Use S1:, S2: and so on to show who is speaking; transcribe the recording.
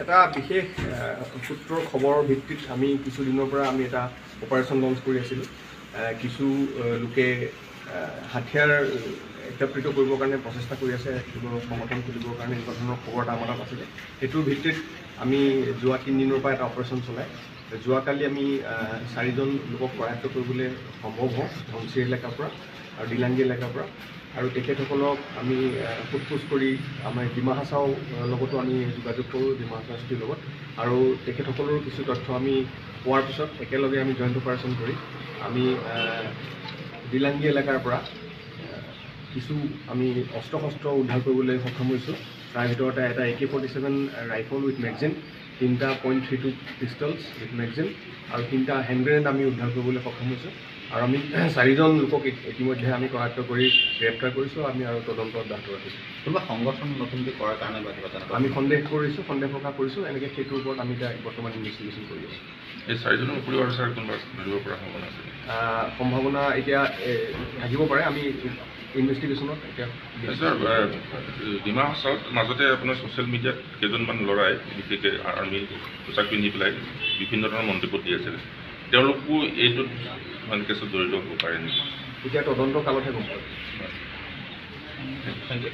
S1: এটা বিশেষ সূত্ৰৰ খবৰৰ ভিত্তিত আমি কিছুদিনৰ পৰা আমি এটা অপাৰেশ্যন লঞ্চ কৰি আছিলোঁ। কিছু লোকে হাথিয়াৰ একত্ৰিত কৰিবৰ কাৰণে প্ৰচেষ্টা কৰি আছে, সেইবোৰ সংগঠন খুলিবৰ কাৰণে এনেকুৱা ধৰণৰ খবৰ এটা আমাৰ তাত আছিলে। সেইটোৰ ভিত্তিত আমি যোৱা 3 দিনৰ পৰা এটা অপাৰেশ্যন চলাই যোৱাকালি আমি 4জন লোকক কৰায়ত্ব কৰিবলৈ সম্ভৱ হওঁ ধনচিৰি এলেকাৰ পৰা আৰু দিলাংগী এলেকাৰ পৰা, আৰু তেখেতসকলক আমি সোধপোছ কৰি আমাৰ ডিমা হাছাওৰ লগতো আমি যোগাযোগ কৰোঁ, ডিমা হাছাও এছপিৰ লগত, আৰু তেখেতসকলৰ কিছু তথ্য আমি পোৱাৰ পিছত একেলগে আমি জইণ্ট অপাৰেশ্যন কৰি আমি দিলাংগী এলেকাৰ পৰা কিছু আমি অস্ত্ৰ শস্ত্ৰ উদ্ধাৰ কৰিবলৈ সক্ষম হৈছোঁ। তাৰ ভিতৰতে এটা AK-47 ৰাইফল উইথ মেগজিন, 3টা .32 পিষ্টলছ উইথ মেগজিন আৰু 3টা হেণ্ড গ্ৰেনেড আমি উদ্ধাৰ কৰিবলৈ সক্ষম হৈছোঁ। আৰু আমি 4জন লোকক ইতিমধ্যে আমি কৰায়ত্ব কৰি গ্ৰেপ্তাৰ কৰিছোঁ। আমি আৰু তদন্ত অব্যাহত ৰাখিছোঁ।
S2: কোনোবা সংগঠন নতুনকৈ কৰাৰ কাৰণে বা কিবা তেনেকুৱা
S1: আমি সন্দেহ প্ৰকাশ কৰিছোঁ। এনেকৈ সেইটোৰ ওপৰত আমি এতিয়া বৰ্তমান ইনভেষ্টিগেশ্যন কৰি আছোঁ।
S3: এই 4জনৰ উপৰিও আৰু ছাৰ কোনোবা ধৰিব পৰা সম্ভাৱনা আছে?
S1: সম্ভাৱনা এতিয়া থাকিব পাৰে, আমি ইনভেষ্টিগেশ্যনত এতিয়া।
S3: ছাৰ, ডিমা হাছাওত মাজতে আপোনাৰ ছ'চিয়েল মিডিয়াত কেইজনমান ল'ৰাই বিশেষকৈ আৰ্মি পোছাক পিন্ধি পেলাই বিভিন্ন ধৰণৰ মন্তব্য দি আছিলে, তেওঁলোকো এইটোত মানে কেছত জড়িত হ'ব পাৰে নেকি?
S1: এতিয়া তদন্ত কালতহে গম পাব।
S2: Thank U.